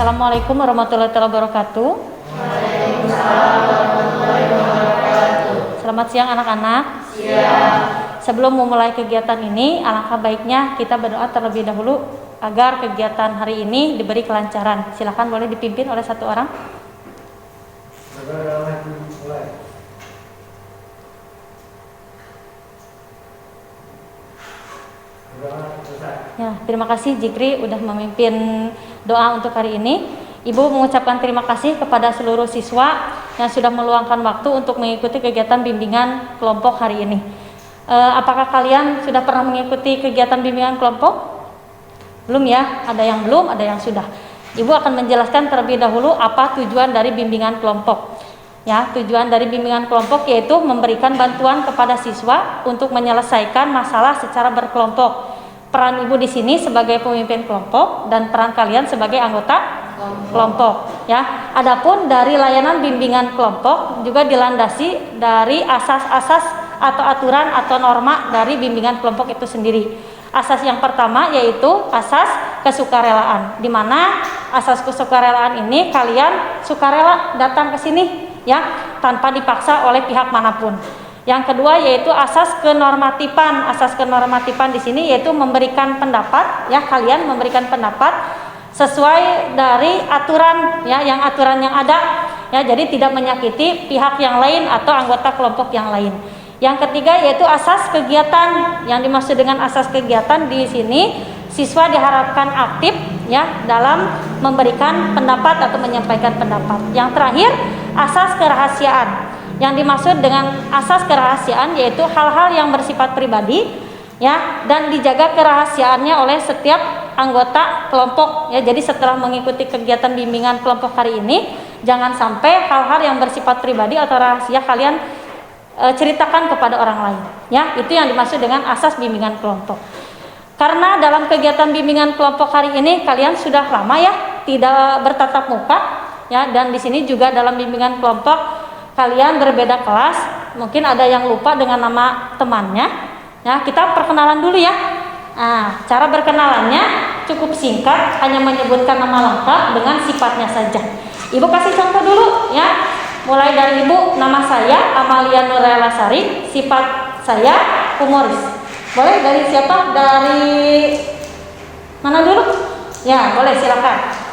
Assalamualaikum warahmatullahi wabarakatuh. Waalaikumsalam warahmatullahi wabarakatuh. Selamat siang anak-anak. Siang. Sebelum memulai kegiatan ini, alangkah baiknya kita berdoa terlebih dahulu agar kegiatan hari ini diberi kelancaran. Silakan boleh dipimpin oleh satu orang. Ya, terima kasih Jikri udah memimpin doa untuk hari ini. Ibu mengucapkan terima kasih kepada seluruh siswa yang sudah meluangkan waktu untuk mengikuti kegiatan bimbingan kelompok hari ini. Apakah kalian sudah pernah mengikuti kegiatan bimbingan kelompok? Belum ya? Ada yang belum, ada yang sudah. Ibu akan menjelaskan terlebih dahulu apa tujuan dari bimbingan kelompok. Ya, tujuan dari bimbingan kelompok yaitu memberikan bantuan kepada siswa untuk menyelesaikan masalah secara berkelompok. Peran ibu di sini sebagai pemimpin kelompok dan peran kalian sebagai anggota kelompok. Ya, adapun dari layanan bimbingan kelompok juga dilandasi dari asas-asas atau aturan atau norma dari bimbingan kelompok itu sendiri. Asas yang pertama yaitu asas kesukarelaan, di mana asas kesukarelaan ini kalian sukarela datang ke sini ya tanpa dipaksa oleh pihak manapun. Yang kedua yaitu asas kenormatifan. Asas kenormatifan di sini yaitu memberikan pendapat ya, kalian memberikan pendapat sesuai dari aturan ya, aturan yang ada ya, jadi tidak menyakiti pihak yang lain atau anggota kelompok yang lain. Yang ketiga yaitu asas kegiatan. Yang dimaksud dengan asas kegiatan di sini siswa diharapkan aktif ya dalam memberikan pendapat atau menyampaikan pendapat. Yang terakhir asas kerahasiaan. Yang dimaksud dengan asas kerahasiaan yaitu hal-hal yang bersifat pribadi ya dan dijaga kerahasiaannya oleh setiap anggota kelompok ya. Jadi setelah mengikuti kegiatan bimbingan kelompok hari ini, jangan sampai hal-hal yang bersifat pribadi atau rahasia kalian ceritakan kepada orang lain ya. Itu yang dimaksud dengan asas bimbingan kelompok. Karena dalam kegiatan bimbingan kelompok hari ini kalian sudah lama ya tidak bertatap muka ya, dan di sini juga dalam bimbingan kelompok kalian berbeda kelas, mungkin ada yang lupa dengan nama temannya ya. Kita perkenalan dulu ya. Nah, cara berkenalannya cukup singkat, hanya menyebutkan nama lengkap dengan sifatnya saja. Ibu kasih contoh dulu ya. Mulai dari ibu, nama saya Amalia Nurela Sari, sifat saya humoris. Boleh dari siapa? Dari mana dulu? Ya, boleh silakan.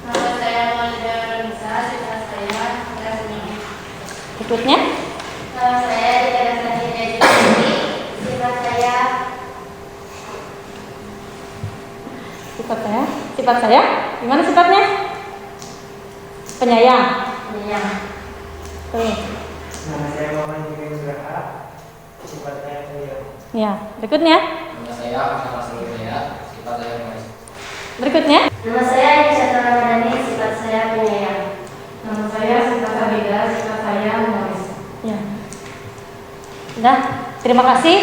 Nama saya Malia Nurela, sifat saya penyanyi. Berikutnya. Nama saya Dika Sani, sifat saya. Sifat saya. Gimana sifatnya? Penyayang. Nama saya Muhammad Jimmy Nugraha, sifat saya penyayang. Ya, berikutnya. Nama saya Muhammad Salihaya, sifat saya humoris. Berikutnya. Nama saya Aisyah Ramadhani, sifat saya penyayang. Nama saya Sita Sabida, sifat saya humoris. Ya. Sudah, terima kasih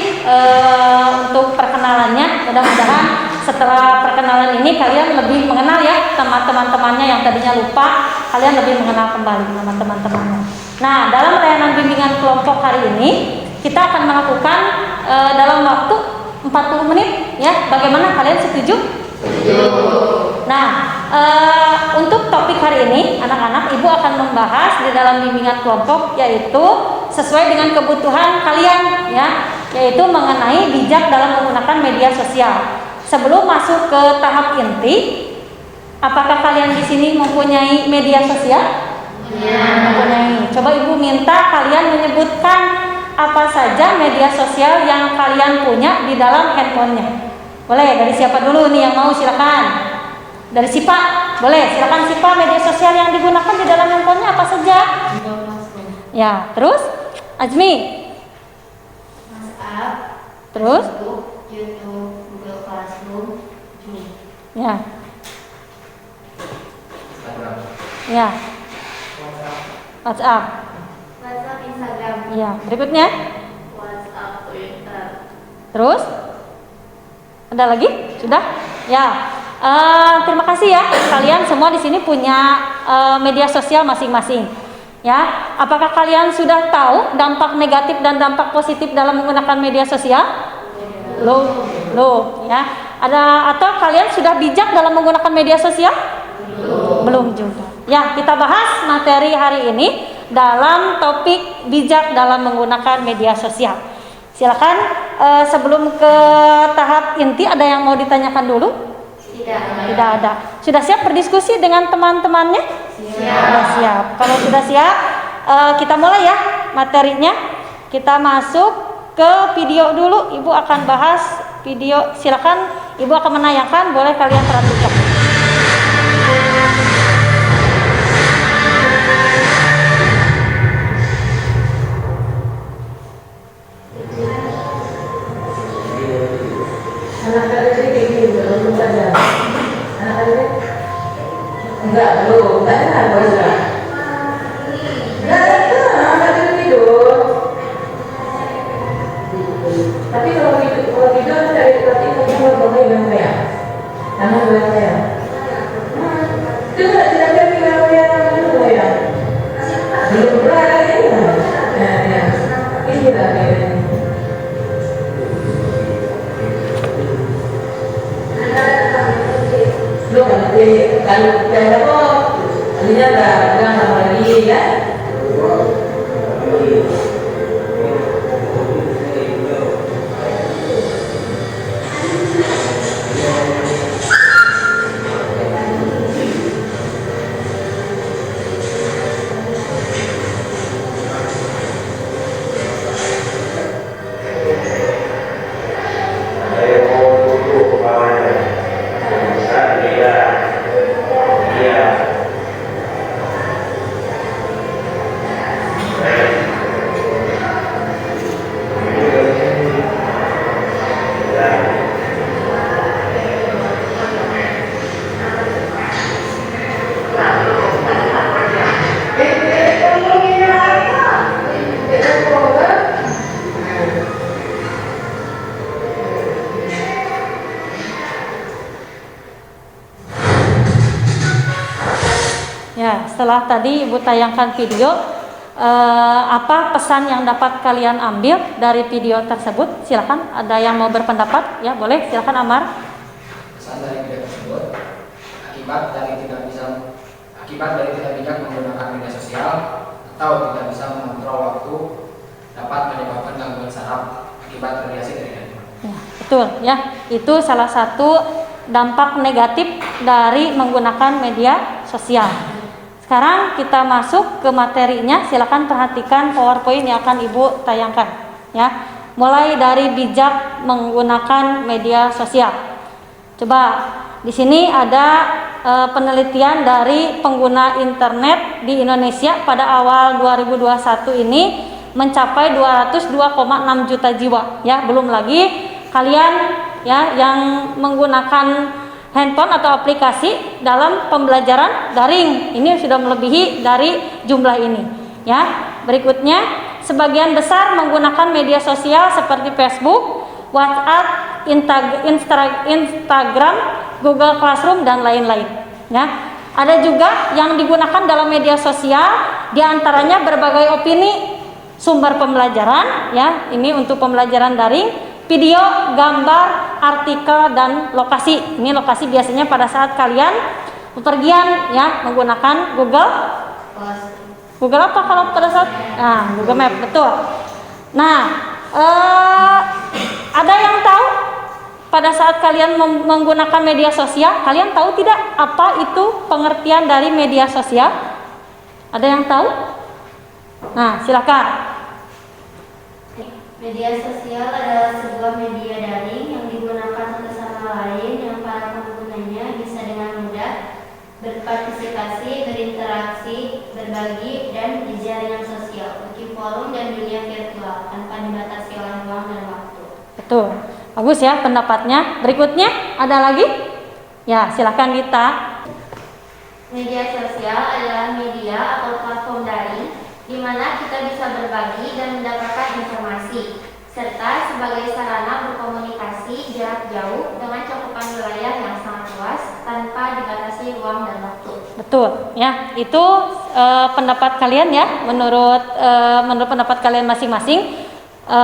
untuk perkenalannya. Mudah-mudahan setelah perkenalan ini kalian lebih mengenal ya teman-temannya yang tadinya lupa, kalian lebih mengenal kembali nama teman-temannya. Nah, dalam layanan bimbingan kelompok hari ini kita akan melakukan dalam waktu 40 menit ya. Bagaimana, kalian setuju? Setuju. Nah, untuk topik hari ini anak-anak, ibu akan membahas di dalam bimbingan kelompok yaitu sesuai dengan kebutuhan kalian ya, yaitu mengenai bijak dalam menggunakan media sosial. Sebelum masuk ke tahap inti, apakah kalian di sini mempunyai media sosial? Ya. Mempunyai. Coba ibu minta kalian menyebutkan apa saja media sosial yang kalian punya di dalam handphonenya. Boleh, dari siapa dulu nih yang mau, silakan. Dari Sipa, boleh, silakan Sipa, media sosial yang digunakan di dalam handphonenya apa saja? Ya, terus Azmi. WhatsApp, Terus? YouTube, Google Classroom, Zoom. Ya. Instagram. Ya. WhatsApp. WhatsApp, Instagram. Ya, berikutnya. WhatsApp, Twitter. Terus? Ada lagi? Sudah? Ya. Terima kasih ya. Kalian semua di sini punya media sosial masing-masing. Ya, apakah kalian sudah tahu dampak negatif dan dampak positif dalam menggunakan media sosial? Loh, ya. Ada atau kalian sudah bijak dalam menggunakan media sosial? Belum juga. Ya, kita bahas materi hari ini dalam topik bijak dalam menggunakan media sosial. Silakan sebelum ke tahap inti ada yang mau ditanyakan dulu? Tidak ada. Sudah siap berdiskusi dengan teman-temannya? Sudah siap. Kalau sudah siap, kita mulai ya materinya. Kita masuk ke video dulu. Ibu akan bahas video. Silakan, Ibu akan menayangkan. Boleh kalian perhatikan. Ya, setelah tadi Ibu tayangkan video, apa pesan yang dapat kalian ambil dari video tersebut? Silakan, ada yang mau berpendapat? Ya, boleh. Silakan Amar. Pesan dari video tersebut, akibat dari tidak bijak menggunakan media sosial atau tidak bisa mengontrol waktu dapat menyebabkan gangguan saraf akibat radiasi dari handphone. Ya, betul ya. Itu salah satu dampak negatif dari menggunakan media sosial. Sekarang kita masuk ke materinya. Silakan perhatikan PowerPoint yang akan Ibu tayangkan ya. Mulai dari bijak menggunakan media sosial. Coba di sini ada penelitian dari pengguna internet di Indonesia pada awal 2021 ini mencapai 202,6 juta jiwa ya. Belum lagi kalian ya yang menggunakan handphone atau aplikasi dalam pembelajaran daring. Ini sudah melebihi dari jumlah ini ya. Berikutnya, sebagian besar menggunakan media sosial seperti Facebook, WhatsApp, Instagram, Google Classroom dan lain-lain ya. Ada juga yang digunakan dalam media sosial, diantaranya berbagai opini, sumber pembelajaran ya. Ini untuk pembelajaran daring, video, gambar, artikel, dan lokasi. Ini lokasi biasanya pada saat kalian bepergian ya, menggunakan Google apa kalau pada saat Google Map, betul. Nah, ada yang tahu pada saat kalian menggunakan media sosial, kalian tahu tidak apa itu pengertian dari media sosial? Ada yang tahu? Nah, silakan. Media sosial adalah sebuah media daring yang digunakan satu sama lain yang para penggunanya bisa dengan mudah berpartisipasi, berinteraksi, berbagi, dan di jaringan sosial, di forum dan dunia virtual tanpa dibatasi oleh ruang dan waktu. Betul, bagus ya pendapatnya. Berikutnya ada lagi? Ya, silakan Dita. Media sosial adalah media atau platform daring di mana kita bisa berbagi dan mendapatkan informasi, serta sebagai sarana berkomunikasi jarak jauh dengan cakupan wilayah yang sangat luas tanpa dibatasi ruang dan waktu. Betul, ya. Itu pendapat kalian ya. Menurut pendapat kalian masing-masing,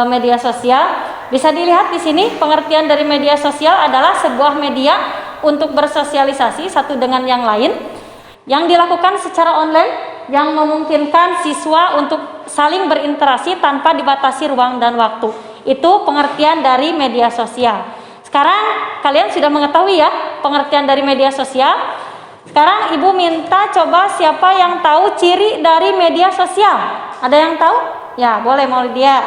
media sosial bisa dilihat di sini. Pengertian dari media sosial adalah sebuah media untuk bersosialisasi satu dengan yang lain yang dilakukan secara online yang memungkinkan siswa untuk saling berinteraksi tanpa dibatasi ruang dan waktu. Itu pengertian dari media sosial. Sekarang kalian sudah mengetahui ya pengertian dari media sosial. Sekarang Ibu minta coba siapa yang tahu ciri dari media sosial? Ada yang tahu? Ya, boleh Maulidia.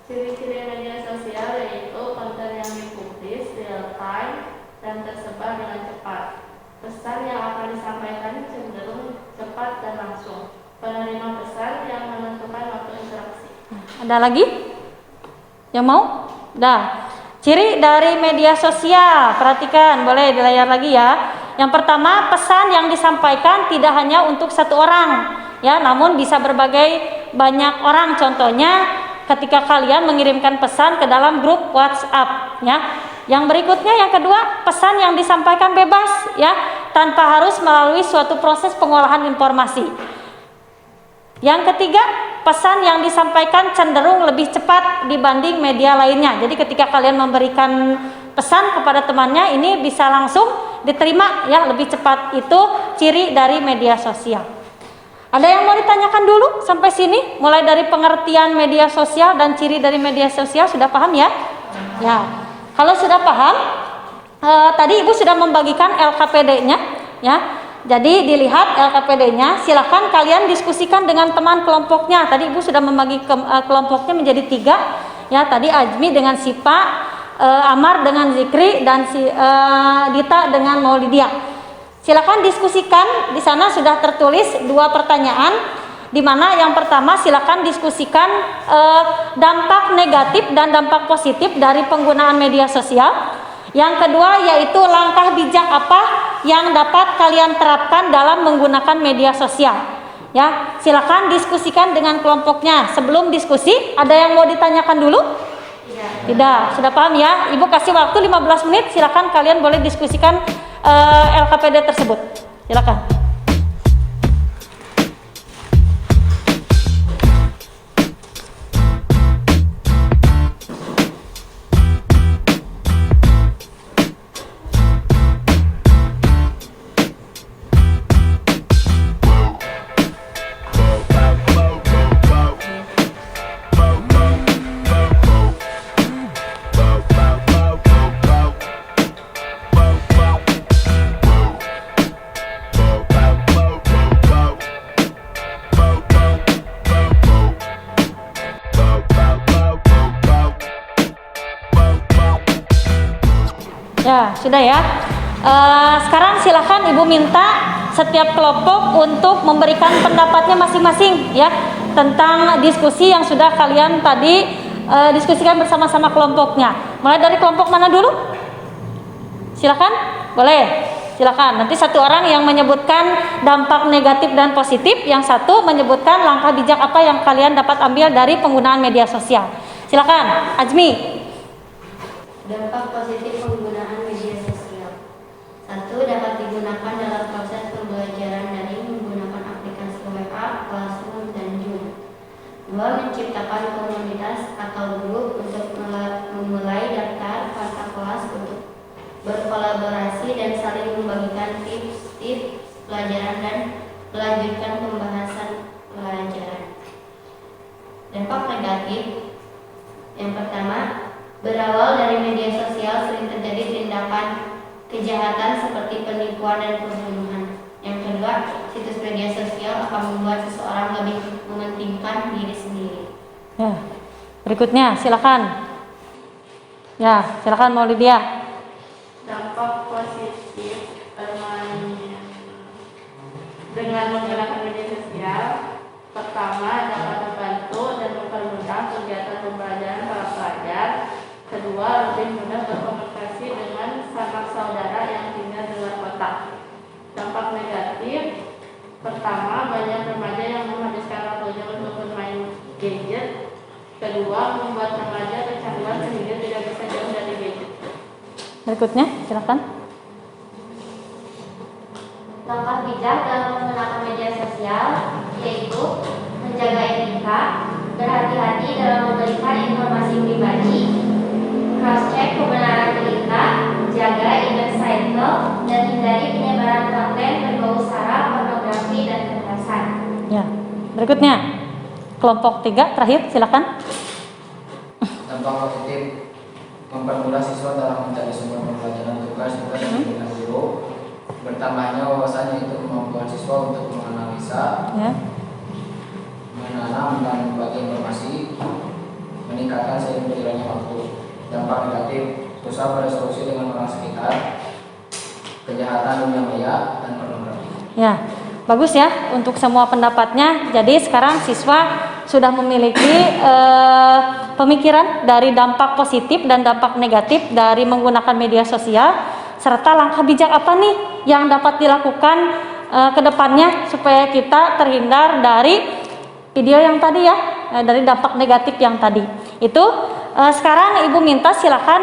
Ciri-ciri media sosial yaitu konten yang dipublis real time dan tersebar dengan cepat. Pesan yang akan disampaikan cenderung cepat dan langsung. Penerima pesan yang menentukan waktu interaksi. Ada lagi? Yang mau? Dah. Ciri dari media sosial, perhatikan, boleh di layar lagi ya. Yang pertama, pesan yang disampaikan tidak hanya untuk satu orang, ya, namun bisa berbagai banyak orang. Contohnya, ketika kalian mengirimkan pesan ke dalam grup WhatsApp, ya. Yang berikutnya, yang kedua, pesan yang disampaikan bebas, ya, tanpa harus melalui suatu proses pengolahan informasi. Yang ketiga, pesan yang disampaikan cenderung lebih cepat dibanding media lainnya. Jadi ketika kalian memberikan pesan kepada temannya, ini bisa langsung diterima ya, lebih cepat. Itu ciri dari media sosial. Ada yang mau ditanyakan dulu sampai sini? Mulai dari pengertian media sosial dan ciri dari media sosial, sudah paham ya? Ya. Kalau sudah paham, tadi Ibu sudah membagikan LKPD-nya ya. Jadi dilihat LKPD-nya, silakan kalian diskusikan dengan teman kelompoknya. Tadi Ibu sudah membagi kelompoknya menjadi 3. Ya, tadi Ajmi dengan Sipa, Amar dengan Zikri, dan Dita dengan Maulidia. Silakan diskusikan. Di sana sudah tertulis 2 pertanyaan, di mana yang pertama silakan diskusikan dampak negatif dan dampak positif dari penggunaan media sosial. Yang kedua yaitu langkah bijak apa yang dapat kalian terapkan dalam menggunakan media sosial. Ya, silakan diskusikan dengan kelompoknya. Sebelum diskusi, ada yang mau ditanyakan dulu? Tidak. Sudah paham ya? Ibu kasih waktu 15 menit. Silakan kalian boleh diskusikan LKPD tersebut. Silakan. Ya, sudah ya. Sekarang silakan Ibu minta setiap kelompok untuk memberikan pendapatnya masing-masing ya tentang diskusi yang sudah kalian tadi diskusikan bersama-sama kelompoknya. Mulai dari kelompok mana dulu? Silakan, boleh. Silakan. Nanti satu orang yang menyebutkan dampak negatif dan positif, yang satu menyebutkan langkah bijak apa yang kalian dapat ambil dari penggunaan media sosial. Silakan, Ajmi. Dampak positif penggunaan media sosial. 1. Dapat digunakan dalam proses pembelajaran daring menggunakan aplikasi WA, Classroom, dan Zoom. 2. Menciptakan komunitas atau grup untuk memulai daftar mata kelas untuk berkolaborasi dan saling membagikan tips-tips pelajaran dan melanjutkan pembahasan pelajaran. Dampak negatif. Yang pertama, berawal dari media sosial sering terjadi tindakan kejahatan seperti penipuan dan pembunuhan. Yang kedua, situs media sosial akan membuat seseorang lebih mementingkan diri sendiri. Ya, berikutnya silakan. Ya, silakan Maulidia. Dampak positif dengan menggunakan media sosial. Pertama, dapat membantu dan mempermudah kegiatan pembelajaran para pelajar. Kedua, lebih mudah berkomunikasi dengan sanak saudara yang tinggal di luar kota. Dampak negatif. Pertama, banyak remaja yang menghabiskan waktunya untuk bermain gadget. Kedua, membuat remaja kecanduan sehingga tidak bisa jauh dari gadget. Berikutnya, silakan. Langkah bijak dalam menggunakan media sosial yaitu menjaga etika, berhati-hati dalam memberikan informasi pribadi, cross-check kebenaran berita, jaga inner circle label dan hindari penyebaran konten berbau sara, pornografi, dan kekerasan. Ya. Berikutnya, kelompok 3 terakhir, silakan. Dampak positif mempermudah siswa dalam mencari sumber pembelajaran tugas dengan guru, bertambahnya wawasan yaitu kemampuan siswa untuk menganalisa, Ya. menanam dan membagi informasi, meningkatkan seiring berjalannya waktu. Dampak negatif susah beresolusi dengan orang sekitar, kejahatan dunia maya, dan pornografi. Ya, bagus ya untuk semua pendapatnya. Jadi sekarang siswa sudah memiliki pemikiran dari dampak positif dan dampak negatif dari menggunakan media sosial, serta langkah bijak apa nih yang dapat dilakukan ke depannya supaya kita terhindar dari video yang tadi ya, dari dampak negatif yang tadi. Itu sekarang Ibu minta silakan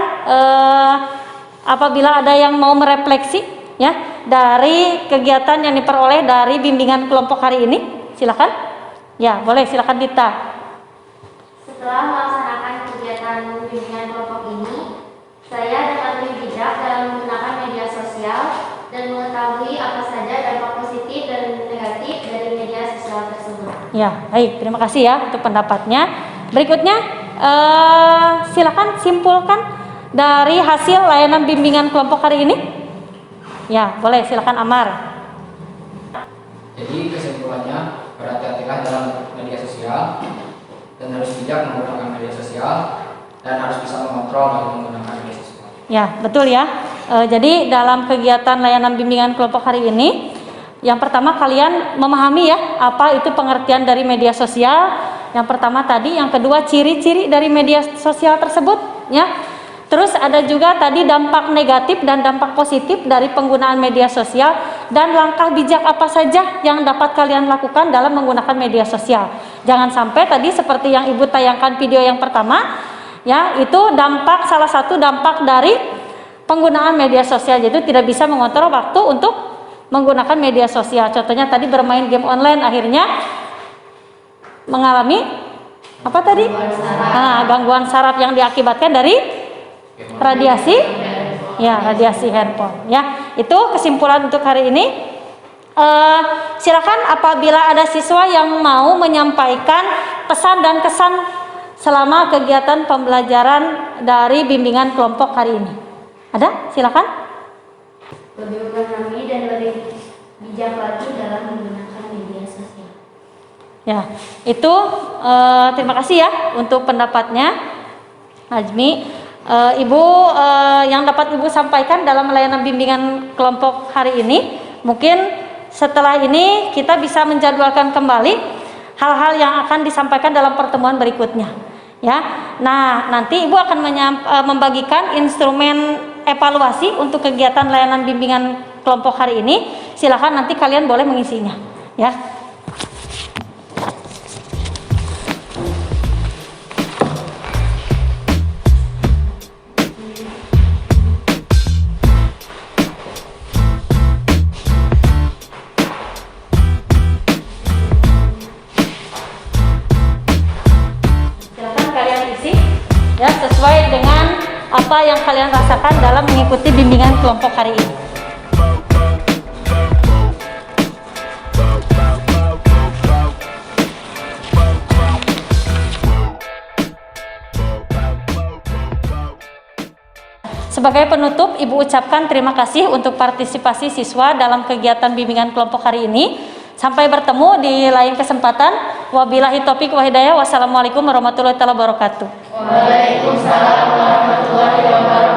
apabila ada yang mau merefleksi ya dari kegiatan yang diperoleh dari bimbingan kelompok hari ini, silakan. Ya, boleh, silakan Dita. Setelah melaksanakan kegiatan bimbingan kelompok ini, saya dapat lebih bijak dalam menggunakan media sosial dan mengetahui apa saja dampak positif dan negatif dari media sosial tersebut. Ya, baik, terima kasih ya untuk pendapatnya. Berikutnya, silakan simpulkan dari hasil layanan bimbingan kelompok hari ini. Ya, boleh, silakan Amar. Jadi kesimpulannya, berhati-hatilah dalam media sosial dan harus bijak menggunakan media sosial dan harus bisa mengontrol dalam menggunakan media sosial. Ya, betul ya. Jadi dalam kegiatan layanan bimbingan kelompok hari ini, yang pertama kalian memahami ya apa itu pengertian dari media sosial. Yang pertama tadi, yang kedua ciri-ciri dari media sosial tersebut ya. Terus ada juga tadi dampak negatif dan dampak positif dari penggunaan media sosial dan langkah bijak apa saja yang dapat kalian lakukan dalam menggunakan media sosial. Jangan sampai tadi seperti yang Ibu tayangkan video yang pertama ya, itu dampak, salah satu dampak dari penggunaan media sosial, yaitu tidak bisa mengontrol waktu untuk menggunakan media sosial. Contohnya tadi bermain game online akhirnya mengalami apa tadi? Gangguan saraf yang diakibatkan dari radiasi, ya radiasi handphone. Ya, itu kesimpulan untuk hari ini. Silakan apabila ada siswa yang mau menyampaikan pesan dan kesan selama kegiatan pembelajaran dari bimbingan kelompok hari ini. Ada? Silakan. Lebih memahami dan lebih bijak lagi dalam menggunakan media sosial. Ya, itu terima kasih ya untuk pendapatnya, Azmi. Ibu yang dapat Ibu sampaikan dalam layanan bimbingan kelompok hari ini, mungkin setelah ini kita bisa menjadwalkan kembali hal-hal yang akan disampaikan dalam pertemuan berikutnya ya. Nah, nanti Ibu akan membagikan instrumen evaluasi untuk kegiatan layanan bimbingan kelompok hari ini. Silakan nanti kalian boleh mengisinya ya. Ya, sesuai dengan apa yang kalian rasakan dalam mengikuti bimbingan kelompok hari ini. Sebagai penutup, Ibu ucapkan terima kasih untuk partisipasi siswa dalam kegiatan bimbingan kelompok hari ini. Sampai bertemu di lain kesempatan. Wabillahi taufiq wa hidayah. Wassalamualaikum warahmatullahi wabarakatuh. Waalaikumsalam warahmatullahi wabarakatuh.